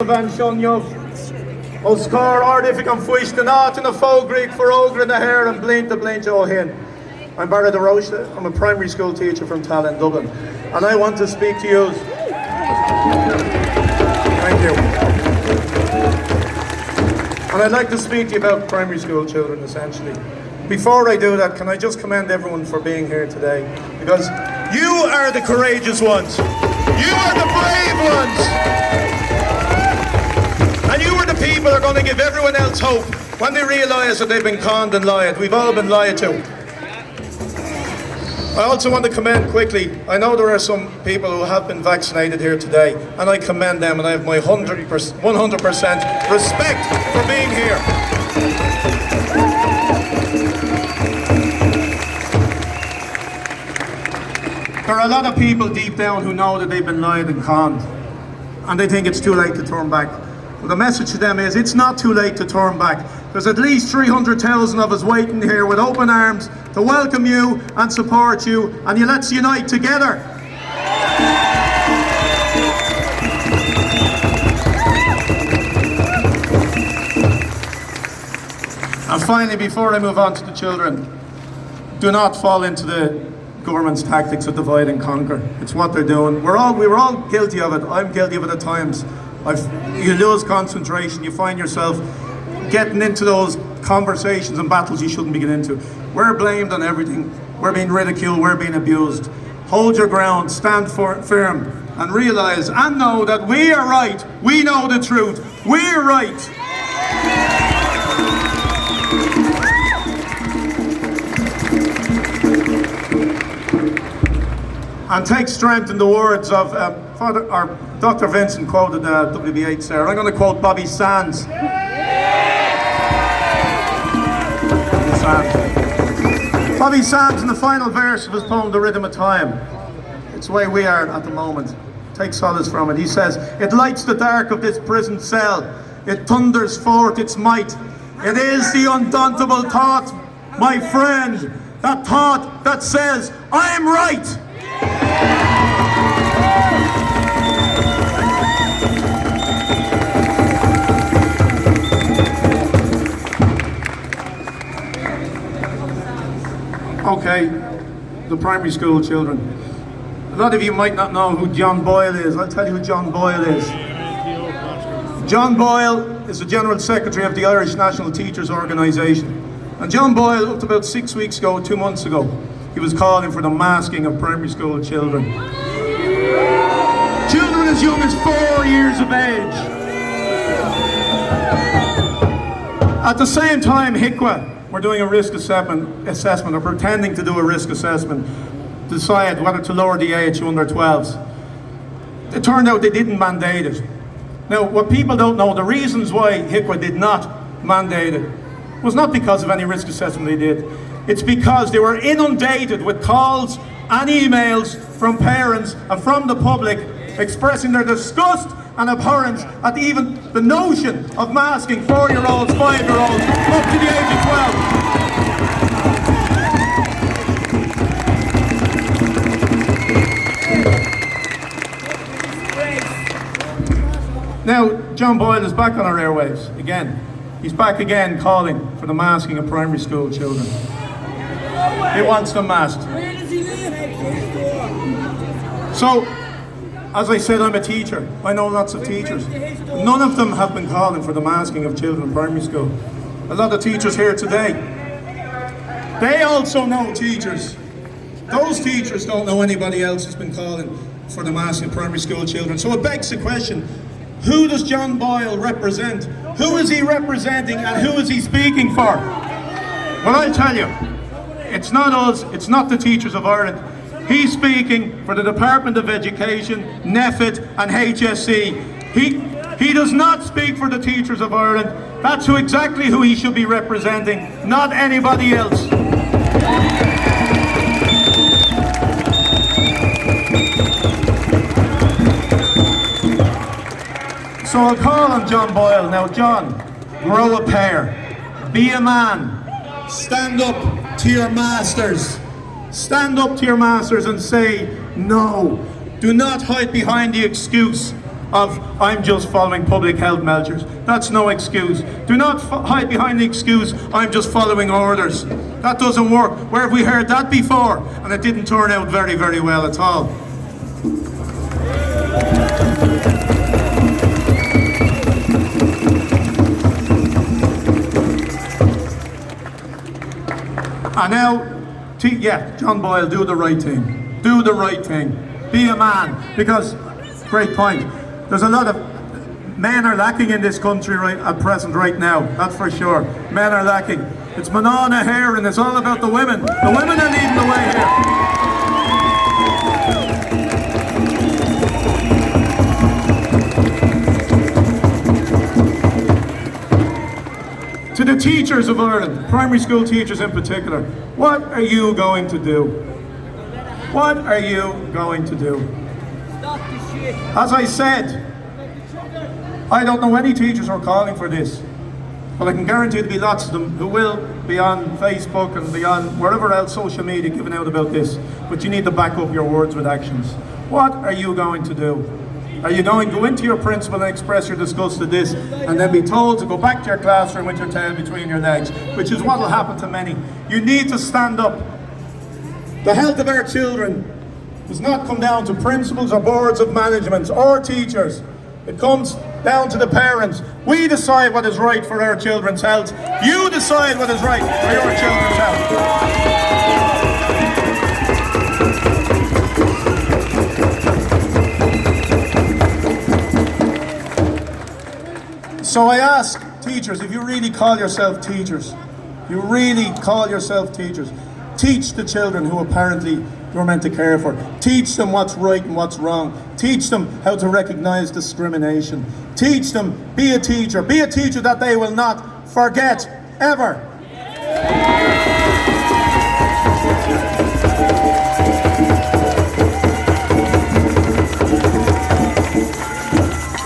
Van Shonjov, Oscar Ardif an Fuish the Knot in a Faux Greek for Ogre in the Hair and Blint the Blint O'Hin. I'm Barra de Rochta. I'm a primary school teacher from Tallaght, Dublin, and I want to speak to you. Thank you. And I'd like to speak to you about primary school children, essentially. Before I do that, can I just commend everyone for being here today? Because you are the courageous ones. You are the brave ones. And you are the people who are going to give everyone else hope when they realise that they've been conned and lied. We've all been lied to. I also want to commend quickly, I know there are some people who have been vaccinated here today, and I commend them, and I have my 100% respect for being here. There are a lot of people deep down who know that they've been lied and conned, and they think it's too late to turn back. Well, the message to them is it's not too late to turn back. There's at least 300,000 of us waiting here with open arms to welcome you and support you, and let's unite together. And finally, before I move on to the children, do not fall into the government's tactics of divide and conquer. It's what they're doing. We were all guilty of it. I'm guilty of it at times. You lose concentration, you find yourself getting into those conversations and battles you shouldn't be getting into. We're blamed on everything. We're being ridiculed, we're being abused. Hold your ground, stand firm, and realise and know that we are right. We know the truth. We're right. And take strength in the words of Dr. Vincent quoted WBH there. I'm going to quote Bobby Sands. Bobby Sands in the final verse of his poem, The Rhythm of Time. It's the way we are at the moment. Take solace from it. He says, "It lights the dark of this prison cell. It thunders forth its might. It is the undauntable thought, my friend, that thought that says, I am right." Okay, the primary school children. A lot of you might not know who John Boyle is. I'll tell you who John Boyle is. John Boyle is the General Secretary of the Irish National Teachers Organisation. And John Boyle, up to about 6 weeks ago, 2 months ago, he was calling for the masking of primary school children. Children as young as 4 years of age. At the same time, HICWA, we're doing a risk assessment, or pretending to do a risk assessment, to decide whether to lower the age to under 12s. It turned out they didn't mandate it. Now, what people don't know, the reasons why HICWA did not mandate it was not because of any risk assessment they did. It's because they were inundated with calls and emails from parents and from the public expressing their disgust and abhorrence at even the notion of masking 4-year-olds, 5-year-olds up to the age of 12. Now, John Boyle is back on our airwaves again. He's back again calling for the masking of primary school children. He wants them masked. So, as I said, I'm a teacher. I know lots of teachers. None of them have been calling for the masking of children in primary school. A lot of teachers here today, they also know teachers. Those teachers don't know anybody else who's been calling for the masking of primary school children. So it begs the question, who does John Boyle represent? Who is he representing and who is he speaking for? Well, I'll tell you, it's not us, it's not the teachers of Ireland. He's speaking for the Department of Education, NEFIT and HSE. He does not speak for the teachers of Ireland. That's exactly who he should be representing, not anybody else. So I'll call on John Boyle. Now, John, grow a pair. Be a man. Stand up to your masters. Stand up to your masters and say no. Do not hide behind the excuse of I'm just following public health measures. That's no excuse. Do not hide behind the excuse I'm just following orders. That doesn't work. Where have we heard that before? And it didn't turn out very, very well at all. And now, John Boyle, do the right thing. Do the right thing. Be a man. Because, great point, there's a lot of men are lacking in this country at present right now. That's for sure. Men are lacking. It's Manana here, and it's all about the women. The women are leading the way here. To the teachers of Ireland, primary school teachers in particular, what are you going to do? What are you going to do? As I said, I don't know any teachers who are calling for this, but I can guarantee there'll be lots of them who will be on Facebook and be on wherever else social media giving out about this, but you need to back up your words with actions. What are you going to do? Are you going to go into your principal and express your disgust at this and then be told to go back to your classroom with your tail between your legs, which is what will happen to many? You need to stand up. The health of our children does not come down to principals or boards of management or teachers. It comes down to the parents. We decide what is right for our children's health. You decide what is right for your children's health. So I ask teachers, if you really call yourself teachers, teach the children who apparently you're meant to care for. Teach them what's right and what's wrong. Teach them how to recognize discrimination. Teach them, be a teacher that they will not forget, ever.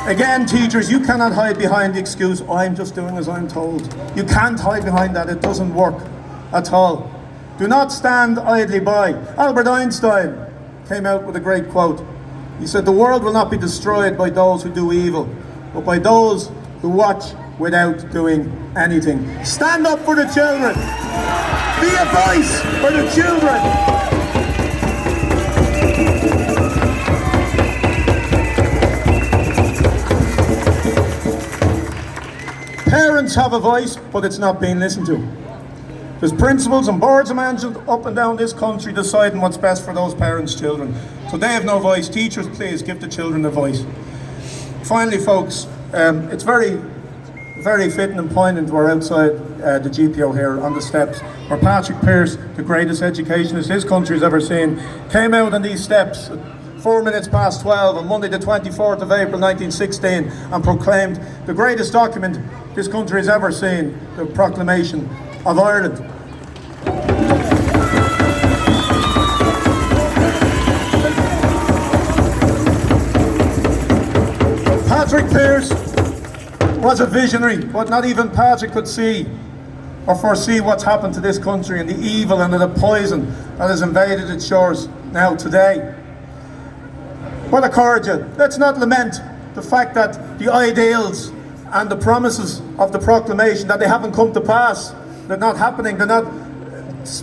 Again, teachers, you cannot hide behind the excuse, I'm just doing as I'm told. You can't hide behind that, it doesn't work at all. Do not stand idly by. Albert Einstein came out with a great quote. He said, the world will not be destroyed by those who do evil, but by those who watch without doing anything. Stand up for the children. Be a voice for the children. Parents have a voice, but it's not being listened to. There's principals and boards of management up and down this country deciding what's best for those parents' children. So they have no voice. Teachers, please give the children a voice. Finally, folks, it's very, very fitting and poignant we're outside the GPO here on the steps, where Patrick Pearse, the greatest educationist this country's ever seen, came out on these steps at 12:04 on Monday the 24th of April 1916 and proclaimed the greatest document this country has ever seen, the Proclamation of Ireland. Patrick Pearse was a visionary, but not even Patrick could see or foresee what's happened to this country and the evil and the poison that has invaded its shores now today. What a courage. Let's not lament the fact that the ideals and the promises of the proclamation, that they haven't come to pass. They're not happening. They're not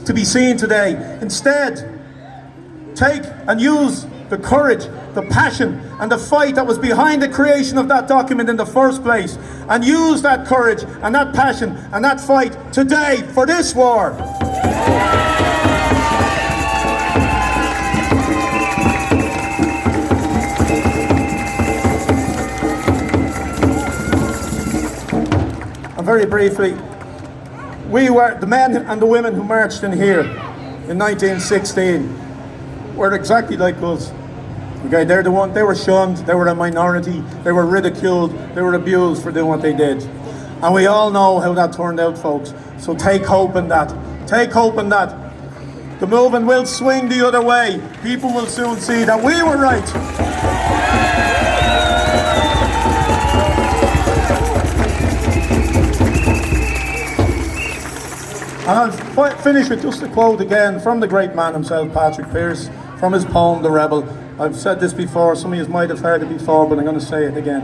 to be seen today. Instead, take and use the courage, the passion and the fight that was behind the creation of that document in the first place, and use that courage and that passion and that fight today for this war. Very briefly, we were, the men and the women who marched in here in 1916 were exactly like us. Okay, they were shunned, they were a minority, they were ridiculed, they were abused for doing what they did. And we all know how that turned out, folks. So take hope in that. Take hope in that. The movement will swing the other way. People will soon see that we were right. And I'll finish with just a quote again from the great man himself, Patrick Pearse, from his poem, The Rebel. I've said this before, some of you might have heard it before, but I'm going to say it again.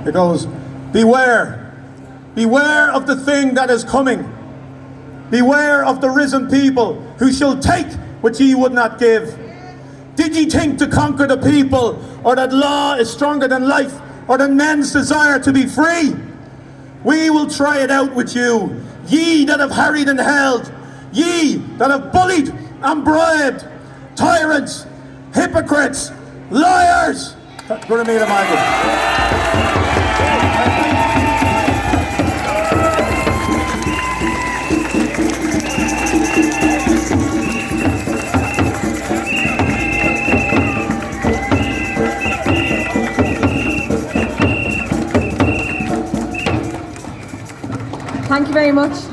It goes, beware. Beware of the thing that is coming. Beware of the risen people who shall take what ye would not give. Did ye think to conquer the people, or that law is stronger than life, or than men's desire to be free? We will try it out with you, ye that have harried and held, ye that have bullied and bribed, tyrants, hypocrites, liars. Go to me, Michael. Thank you very much.